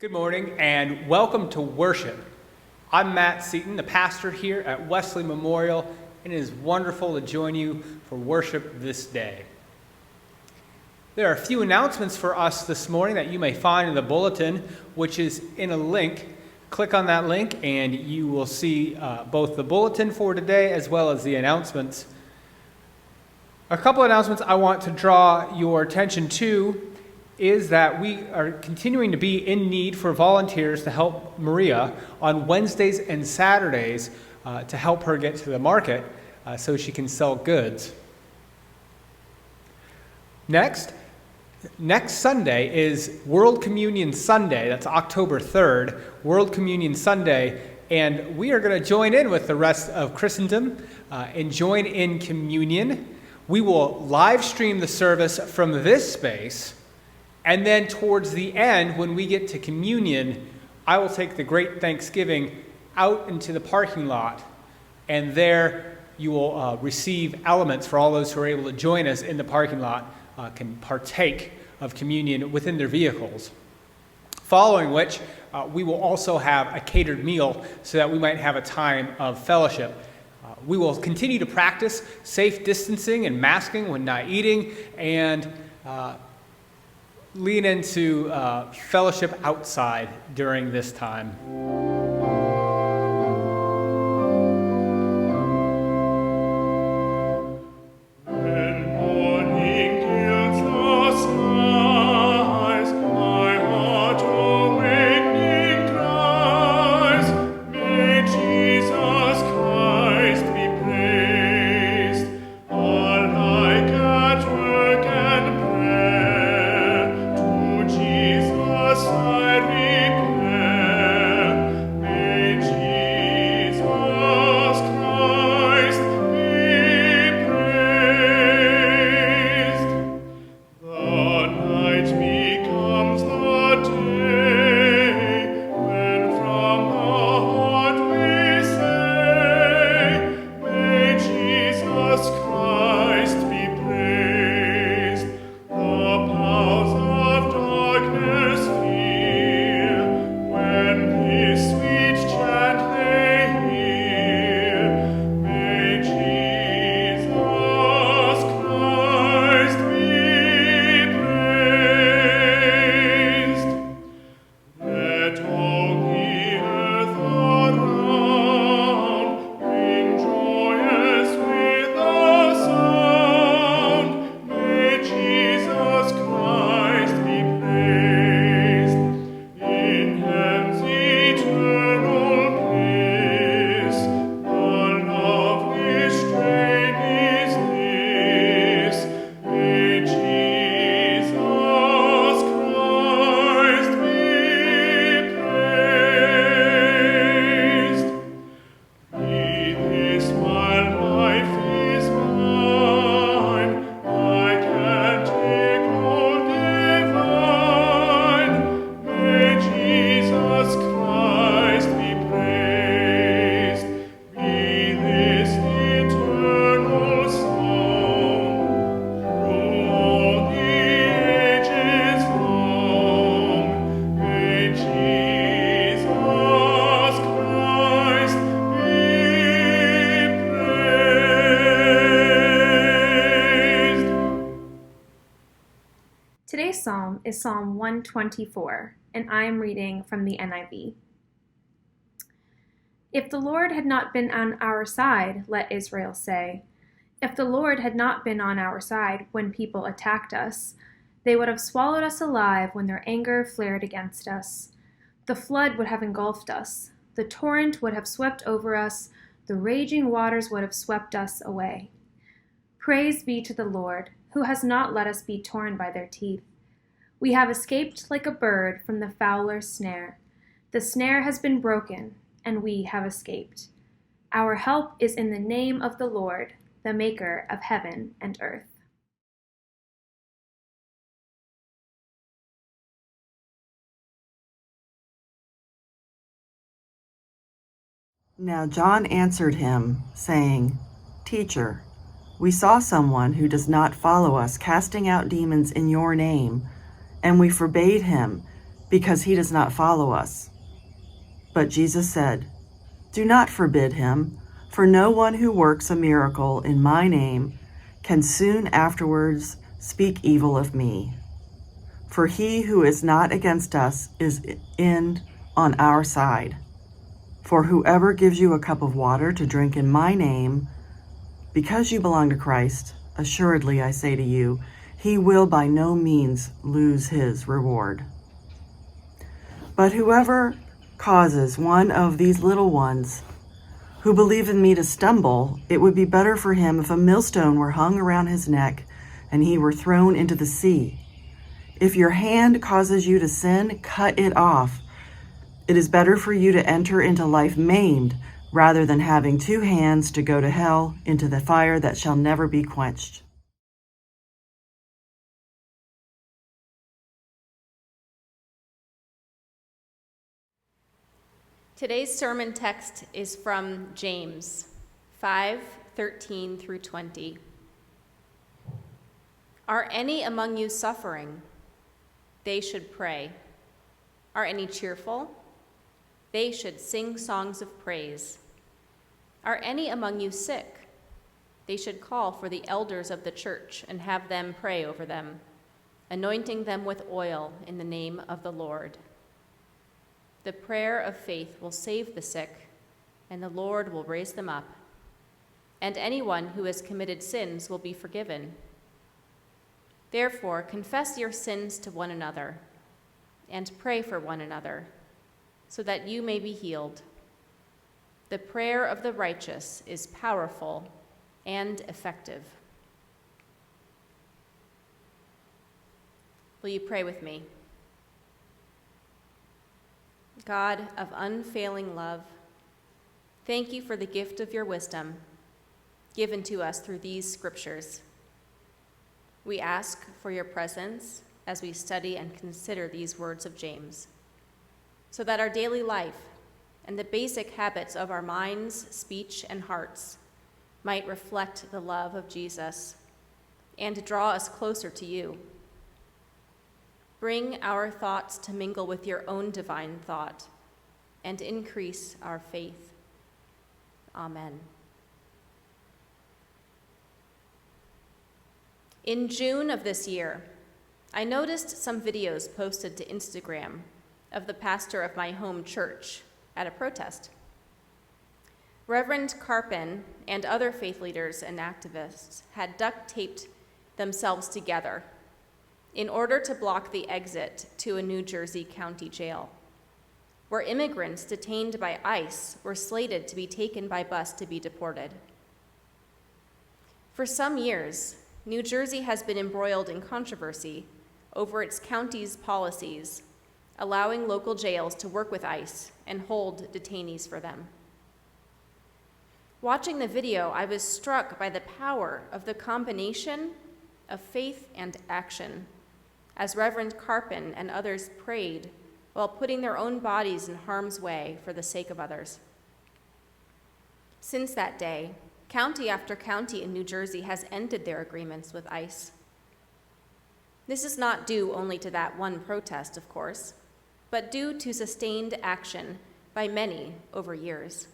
Good morning and welcome to worship. I'm Matt Seaton, the pastor here at Wesley Memorial, and it is wonderful to join you for worship this day. There are a few announcements for us this morning that you may find in the bulletin, which is in a link. Click on that link and you will see both the bulletin for today as well as the announcements. A couple of announcements I want to draw your attention to is that we are continuing to be in need for volunteers to help Maria on Wednesdays and Saturdays to help her get to the market so she can sell goods. Next Sunday is World Communion Sunday. That's October 3rd, World Communion Sunday, and we are going to join in with the rest of Christendom and join in communion. We will live stream the service from this space. And then towards the end, when we get to communion, I will take the Great Thanksgiving out into the parking lot. And there you will receive elements for all those who are able to join us in the parking lot, can partake of communion within their vehicles. Following which, we will also have a catered meal so that we might have a time of fellowship. We will continue to practice safe distancing and masking when not eating, and lean into fellowship outside during this time. Today's psalm is Psalm 124, and I am reading from the NIV. If the Lord had not been on our side, let Israel say, if the Lord had not been on our side when people attacked us, they would have swallowed us alive when their anger flared against us. The flood would have engulfed us, the torrent would have swept over us, the raging waters would have swept us away. Praise be to the Lord, who has not let us be torn by their teeth. We have escaped like a bird from the fowler's snare. The snare has been broken, and we have escaped. Our help is in the name of the Lord, the maker of heaven and earth. Now John answered him, saying, Teacher, we saw someone who does not follow us casting out demons in your name, and we forbade him, because he does not follow us." But Jesus said, "Do not forbid him, for no one who works a miracle in my name can soon afterwards speak evil of me. For he who is not against us is on our side. For whoever gives you a cup of water to drink in my name, because you belong to Christ, assuredly I say to you, he will by no means lose his reward. But whoever causes one of these little ones who believe in me to stumble, it would be better for him if a millstone were hung around his neck and he were thrown into the sea. If your hand causes you to sin, cut it off. It is better for you to enter into life maimed rather than having two hands to go to hell, into the fire that shall never be quenched." Today's sermon text is from James 5:13 through 20. Are any among you suffering? They should pray. Are any cheerful? They should sing songs of praise. Are any among you sick? They should call for the elders of the church and have them pray over them, anointing them with oil in the name of the Lord. The prayer of faith will save the sick, and the Lord will raise them up. And anyone who has committed sins will be forgiven. Therefore, confess your sins to one another and pray for one another, so that you may be healed. The prayer of the righteous is powerful and effective. Will you pray with me? God of unfailing love, thank you for the gift of your wisdom given to us through these scriptures. We ask for your presence as we study and consider these words of James, so that our daily life and the basic habits of our minds, speech, and hearts might reflect the love of Jesus and draw us closer to you. Bring our thoughts to mingle with your own divine thought and increase our faith. Amen. In June of this year, I noticed some videos posted to Instagram of the pastor of my home church at a protest. Reverend Carpin and other faith leaders and activists had duct taped themselves together in order to block the exit to a New Jersey county jail, where immigrants detained by ICE were slated to be taken by bus to be deported. For some years, New Jersey has been embroiled in controversy over its county's policies, allowing local jails to work with ICE and hold detainees for them. Watching the video, I was struck by the power of the combination of faith and action as Reverend Carpin and others prayed while putting their own bodies in harm's way for the sake of others. Since that day, county after county in New Jersey has ended their agreements with ICE. This is not due only to that one protest, of course, but due to sustained action by many over years.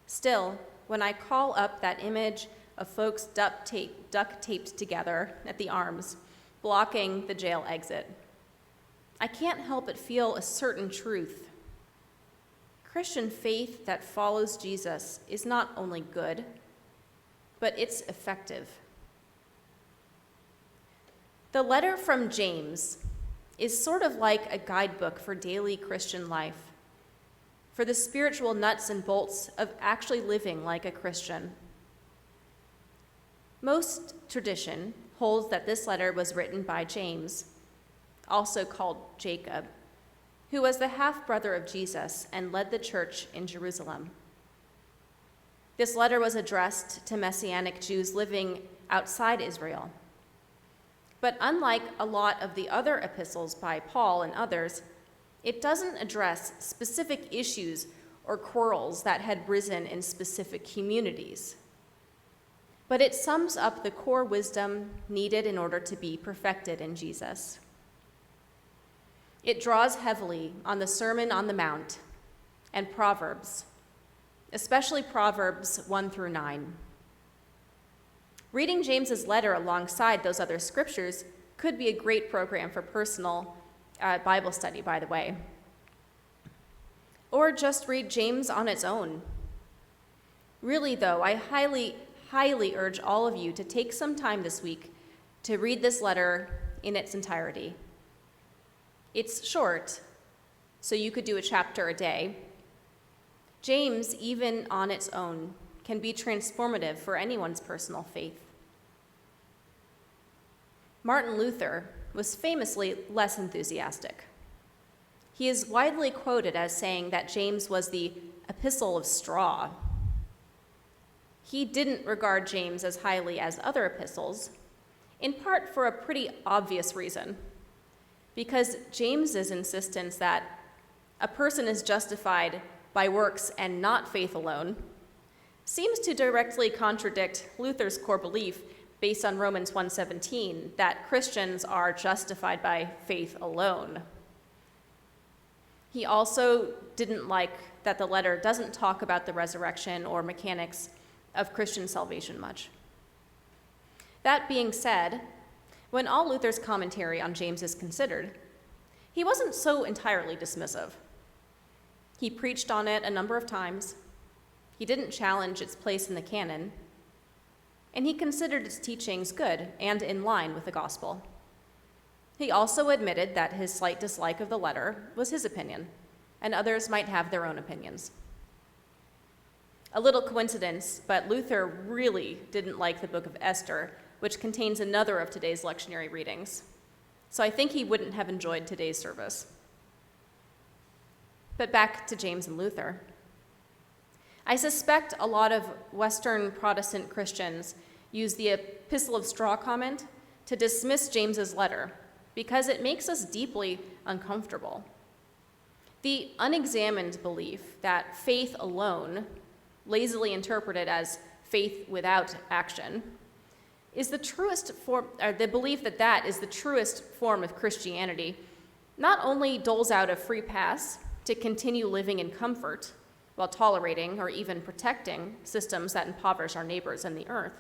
Still, when I call up that image of folks duct taped together at the arms, blocking the jail exit, I can't help but feel a certain truth. Christian faith that follows Jesus is not only good, but it's effective. The letter from James is sort of like a guidebook for daily Christian life, for the spiritual nuts and bolts of actually living like a Christian. Most tradition holds that this letter was written by James, also called Jacob, who was the half-brother of Jesus and led the church in Jerusalem. This letter was addressed to Messianic Jews living outside Israel. But unlike a lot of the other epistles by Paul and others, it doesn't address specific issues or quarrels that had risen in specific communities. But it sums up the core wisdom needed in order to be perfected in Jesus. It draws heavily on the Sermon on the Mount and Proverbs, especially Proverbs 1 through 9. Reading James's letter alongside those other scriptures could be a great program for personal Bible study, by the way. Or just read James on its own. Really, though, I highly, highly urge all of you to take some time this week to read this letter in its entirety. It's short, so you could do a chapter a day. James, even on its own, can be transformative for anyone's personal faith. Martin Luther was famously less enthusiastic. He is widely quoted as saying that James was the epistle of straw. He didn't regard James as highly as other epistles, in part for a pretty obvious reason, because James's insistence that a person is justified by works and not faith alone seems to directly contradict Luther's core belief based on Romans 1:17 that Christians are justified by faith alone. He also didn't like that the letter doesn't talk about the resurrection or mechanics of Christian salvation much. That being said, when all Luther's commentary on James is considered, he wasn't so entirely dismissive. He preached on it a number of times. He didn't challenge its place in the canon, and he considered its teachings good and in line with the gospel. He also admitted that his slight dislike of the letter was his opinion, and others might have their own opinions. A little coincidence, but Luther really didn't like the book of Esther, which contains another of today's lectionary readings. So I think he wouldn't have enjoyed today's service. But back to James and Luther. I suspect a lot of Western Protestant Christians use the epistle of straw comment to dismiss James's letter because it makes us deeply uncomfortable. The unexamined belief that faith alone, lazily interpreted as faith without action, is the truest form, or the belief that that is the truest form of Christianity, not only doles out a free pass to continue living in comfort while tolerating or even protecting systems that impoverish our neighbors and the earth,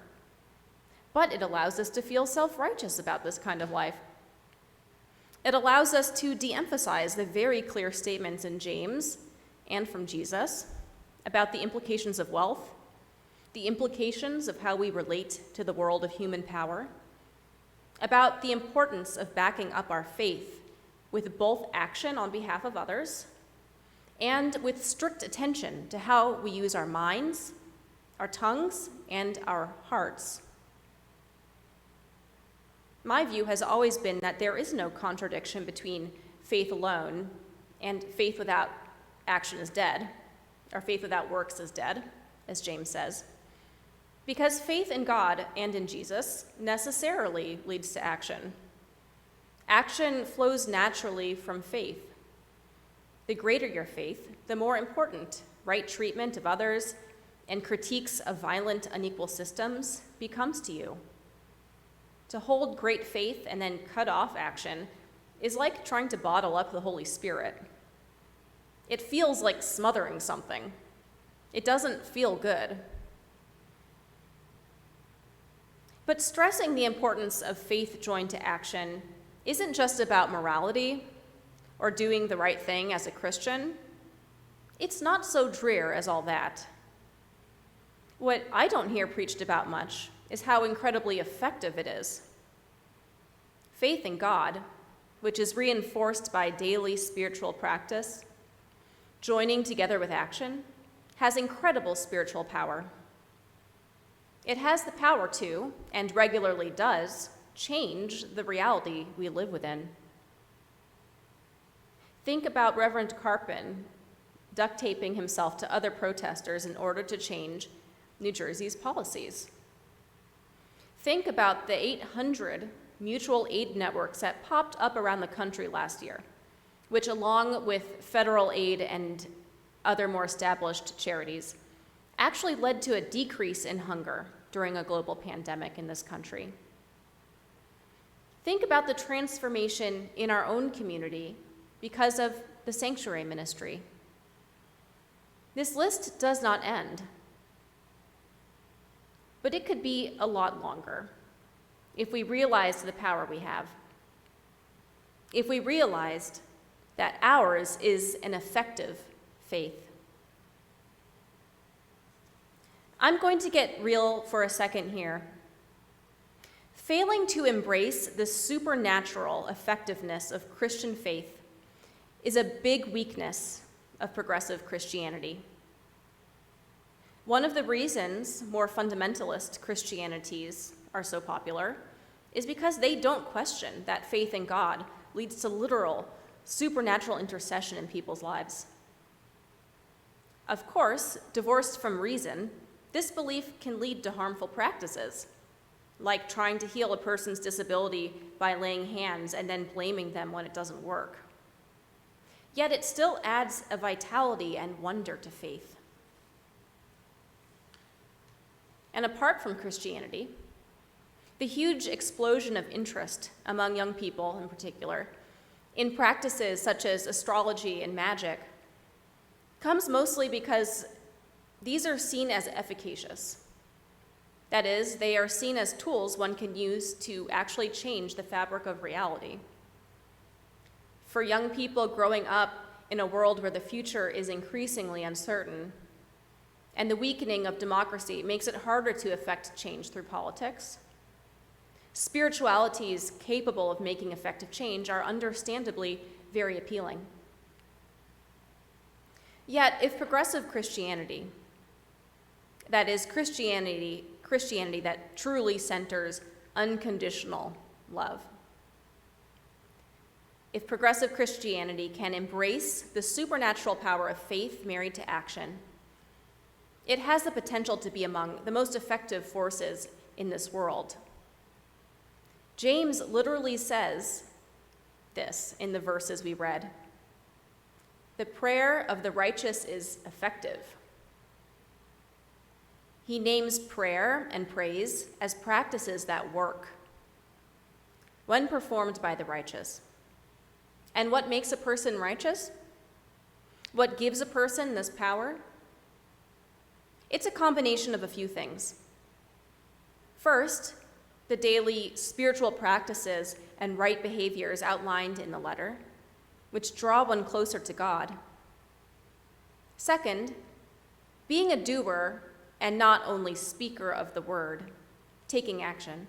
but it allows us to feel self-righteous about this kind of life. It allows us to de-emphasize the very clear statements in James and from Jesus about the implications of wealth, the implications of how we relate to the world of human power, about the importance of backing up our faith with both action on behalf of others and with strict attention to how we use our minds, our tongues, and our hearts. My view has always been that there is no contradiction between faith alone and faith without action is dead, or faith without works is dead, as James says. Because faith in God and in Jesus necessarily leads to action. Action flows naturally from faith. The greater your faith, the more important right treatment of others and critiques of violent, unequal systems becomes to you. To hold great faith and then cut off action is like trying to bottle up the Holy Spirit. It feels like smothering something. It doesn't feel good. But stressing the importance of faith joined to action isn't just about morality or doing the right thing as a Christian. It's not so drear as all that. What I don't hear preached about much is how incredibly effective it is. Faith in God, which is reinforced by daily spiritual practice, joining together with action, has incredible spiritual power. It has the power to, and regularly does, change the reality we live within. Think about Reverend Carpin duct taping himself to other protesters in order to change New Jersey's policies. Think about the 800 mutual aid networks that popped up around the country last year, which, along with federal aid and other more established charities, actually led to a decrease in hunger during a global pandemic in this country. Think about the transformation in our own community because of the sanctuary ministry. This list does not end, but it could be a lot longer if we realized the power we have, if we realized that ours is an effective faith. I'm going to get real for a second here. Failing to embrace the supernatural effectiveness of Christian faith is a big weakness of progressive Christianity. One of the reasons more fundamentalist Christianities are so popular is because they don't question that faith in God leads to literal, supernatural intercession in people's lives. Of course, divorced from reason, this belief can lead to harmful practices, like trying to heal a person's disability by laying hands and then blaming them when it doesn't work. Yet it still adds a vitality and wonder to faith. And apart from Christianity, the huge explosion of interest among young people in particular in practices such as astrology and magic comes mostly because these are seen as efficacious. That is, they are seen as tools one can use to actually change the fabric of reality. For young people growing up in a world where the future is increasingly uncertain, and the weakening of democracy makes it harder to effect change through politics, spiritualities capable of making effective change are understandably very appealing. Yet, if progressive Christianity, that is, Christianity that truly centers unconditional love, if progressive Christianity can embrace the supernatural power of faith married to action, it has the potential to be among the most effective forces in this world. James literally says this in the verses we read. The prayer of the righteous is effective. He names prayer and praise as practices that work when performed by the righteous. And what makes a person righteous? What gives a person this power? It's a combination of a few things. First, the daily spiritual practices and right behaviors outlined in the letter, which draw one closer to God. Second, being a doer and not only speaker of the word, taking action.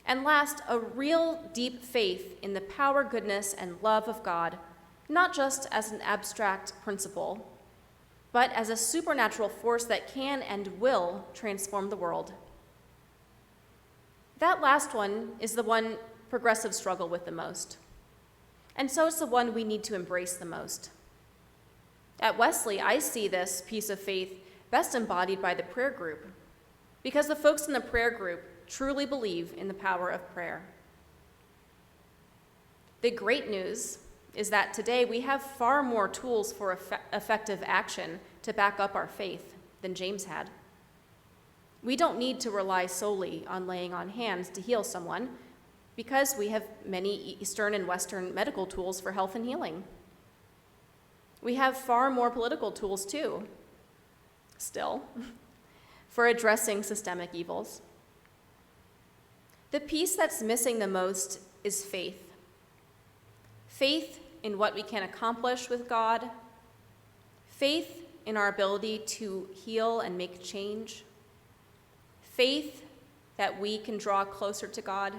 And last, a real deep faith in the power, goodness, and love of God, not just as an abstract principle, but as a supernatural force that can and will transform the world. That last one is the one progressives struggle with the most. And so it's the one we need to embrace the most. At Wesley, I see this piece of faith best embodied by the prayer group, because the folks in the prayer group truly believe in the power of prayer. The great news is that today we have far more tools for effective action to back up our faith than James had. We don't need to rely solely on laying on hands to heal someone, because we have many Eastern and Western medical tools for health and healing. We have far more political tools too, still, for addressing systemic evils. The piece that's missing the most is faith. Faith in what we can accomplish with God, faith in our ability to heal and make change, faith that we can draw closer to God.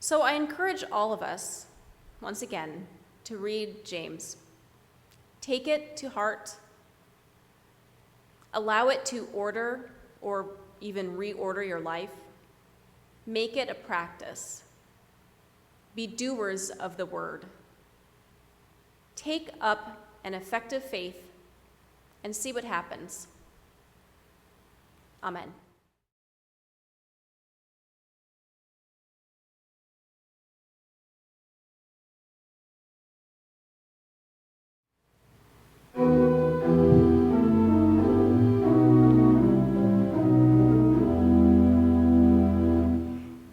So I encourage all of us, once again, to read James. Take it to heart. Allow it to order or even reorder your life. Make it a practice. Be doers of the word. Take up an effective faith and see what happens. Amen.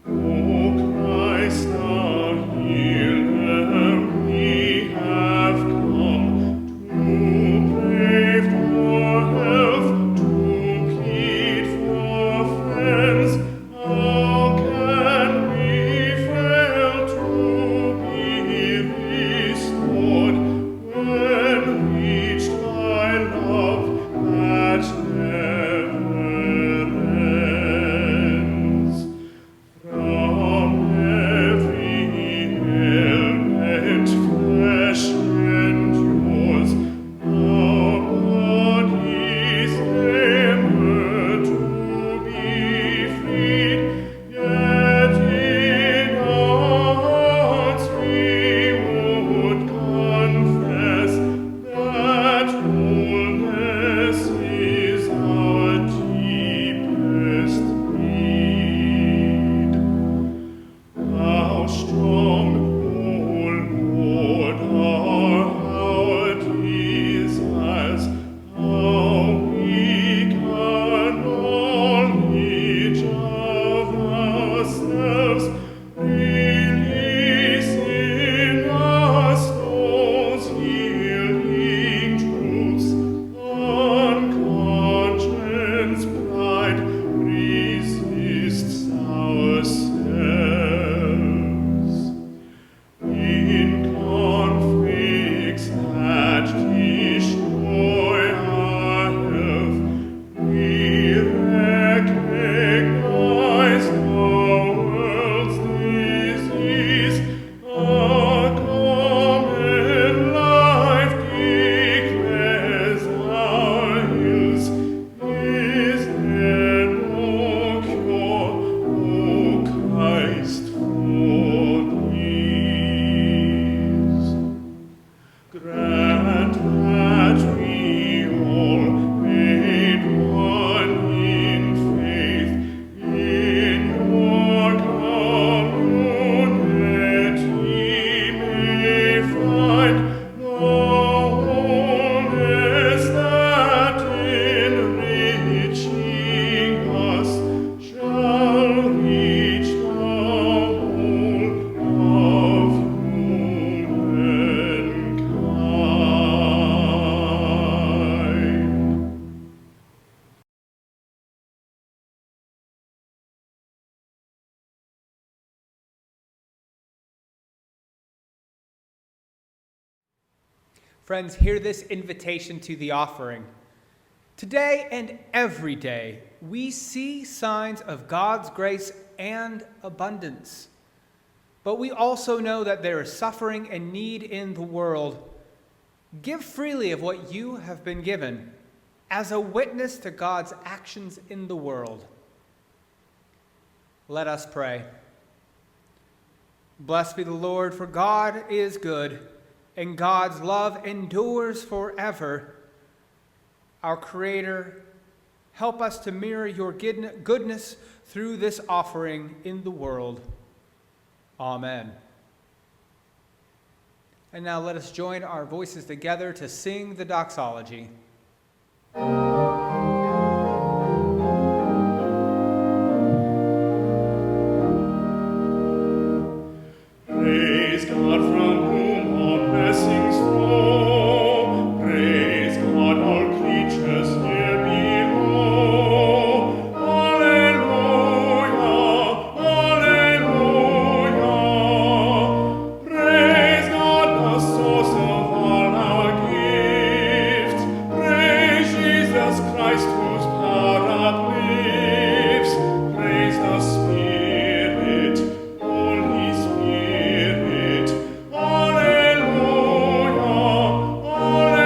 O Christ, our Friends, hear this invitation to the offering. Today and every day, we see signs of God's grace and abundance. But we also know that there is suffering and need in the world. Give freely of what you have been given as a witness to God's actions in the world. Let us pray. Blessed be the Lord, for God is good, and God's love endures forever. Our Creator, help us to mirror your goodness through this offering in the world. Amen. And now let us join our voices together to sing the doxology. Praise God from whom all blessings flow. Praise God, all creatures here below. Alleluia, alleluia. Praise God, the source of all our gifts. Praise Jesus Christ, whose power uplifts. Praise the Spirit, Holy Spirit. Alleluia, alleluia.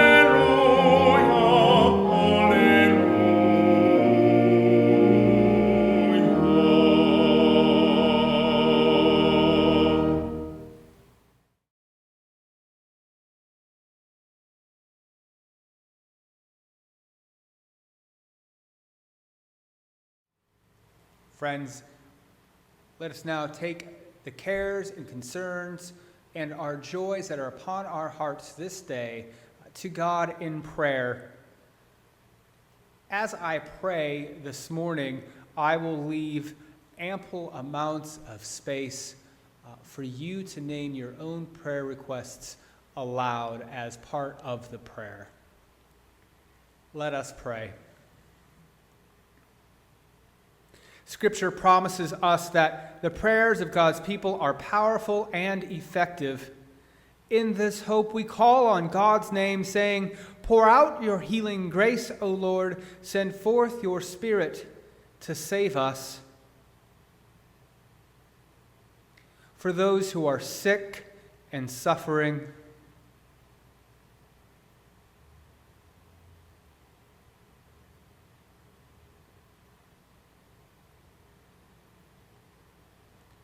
Friends, let us now take the cares and concerns and our joys that are upon our hearts this day to God in prayer. As I pray this morning, I will leave ample amounts of space for you to name your own prayer requests aloud as part of the prayer. Let us pray. Scripture promises us that the prayers of God's people are powerful and effective. In this hope, we call on God's name, saying, "Pour out your healing grace, O Lord. Send forth your Spirit to save us." For those who are sick and suffering,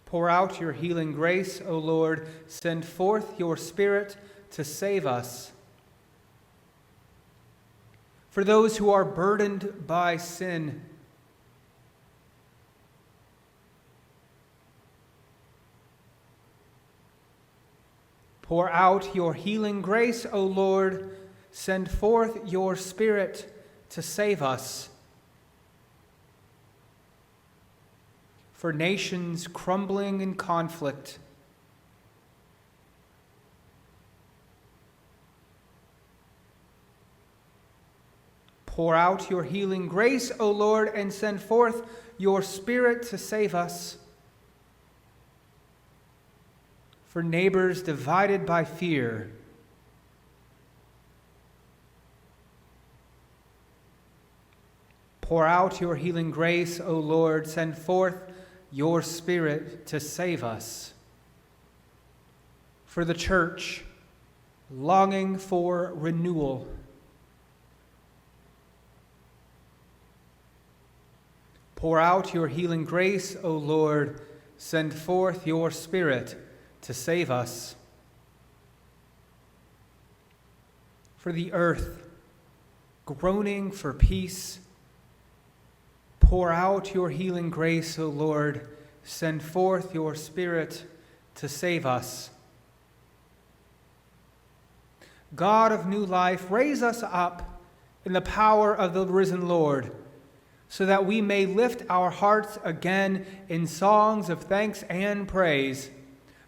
pour out your healing grace, O Lord. Send forth your Spirit to save us. For those who are burdened by sin, pour out your healing grace, O Lord. Send forth your Spirit to save us. For nations crumbling in conflict, pour out your healing grace, O Lord, and send forth your Spirit to save us. For neighbors divided by fear, pour out your healing grace, O Lord. Send forth your Spirit to save us. For the church longing for renewal, pour out your healing grace, O Lord. Send forth your Spirit to save us. For the earth groaning for peace, pour out your healing grace, O Lord. Send forth your Spirit to save us. God of new life, raise us up in the power of the risen Lord, so that we may lift our hearts again in songs of thanks and praise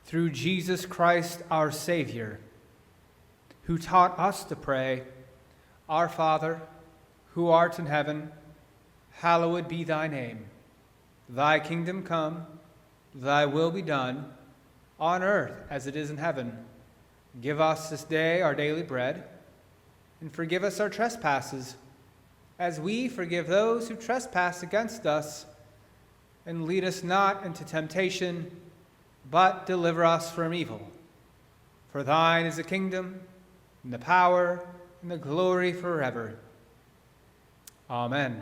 through Jesus Christ our Savior, who taught us to pray, "Our Father, who art in heaven, hallowed be thy name. Thy kingdom come, thy will be done, on earth as it is in heaven. Give us this day our daily bread, and forgive us our trespasses, as we forgive those who trespass against us. And lead us not into temptation, but deliver us from evil. For thine is the kingdom, and the power, and the glory forever. Amen.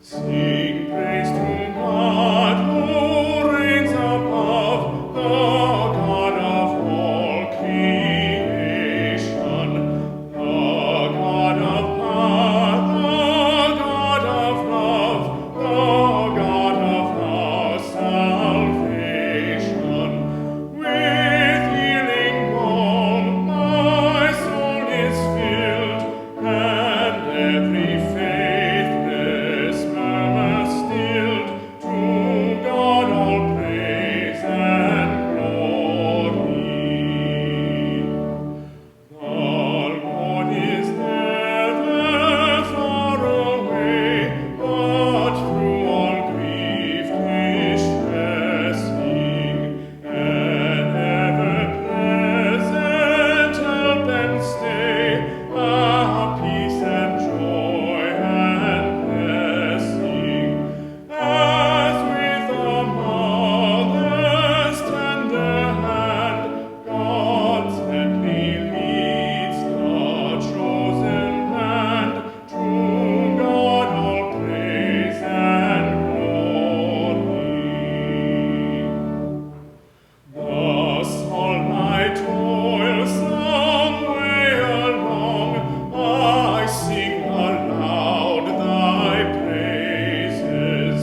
Sing praise to God who reigns above, the God of all creation, the God of power, the God of love, the God of our salvation. With healing balm my soul is filled, and every faithless murmur stilled. To God all praise and glory. The Lord is never far away, but through all grief distressing, and ever present help and stay, our peace and joy and blessing. As with a mother's tender hand, God gently leads the chosen band. To God all praise and glory. Thus all my toil some way along, I sing aloud thy praises,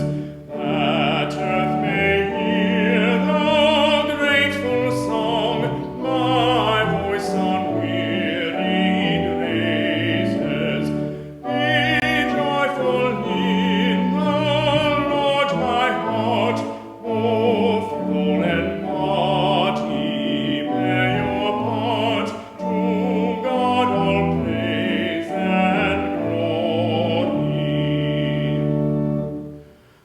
that earth may hear the grateful song my voice unwearied raises. Be joyful in the Lord my heart, both soul and body bear your part. To God all praise and glory.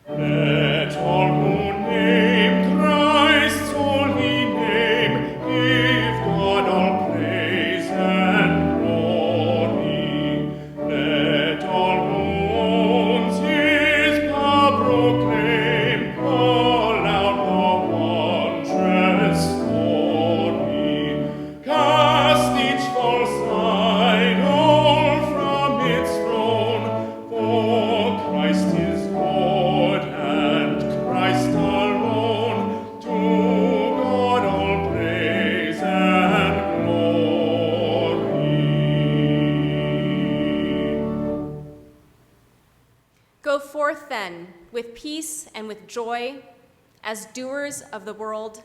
Let all who name Christ's holy name give God all praise and glory. Let all who owns his power proclaim aloud the wondrous story. Cast each false idol from its throne, for Christ is Lord and Christ alone. To God all praise and glory. Go forth then with peace and with joy, as doers of the world.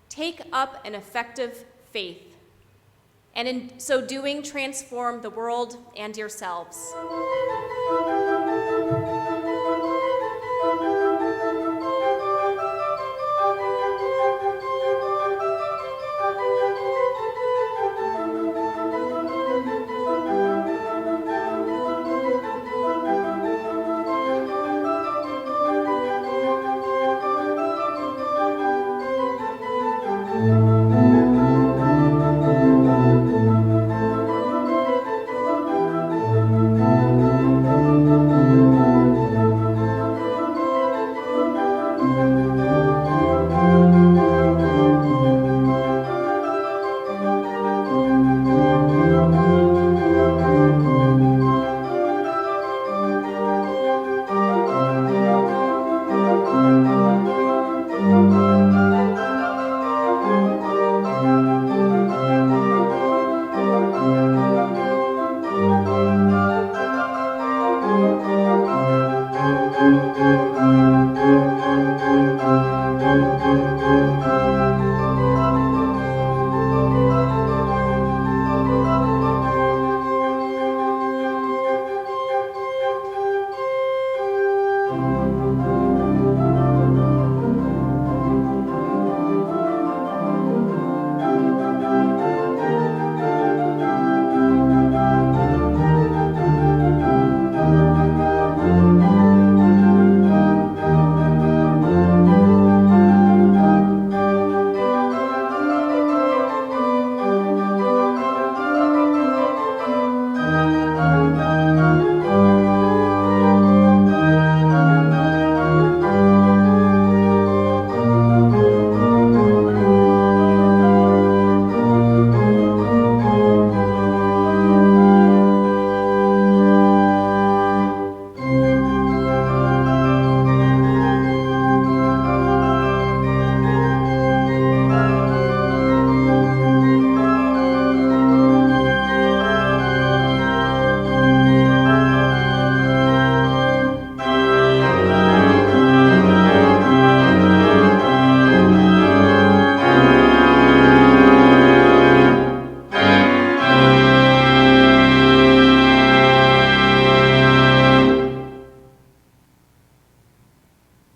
Take up an effective faith, and in so doing transform the world and yourselves.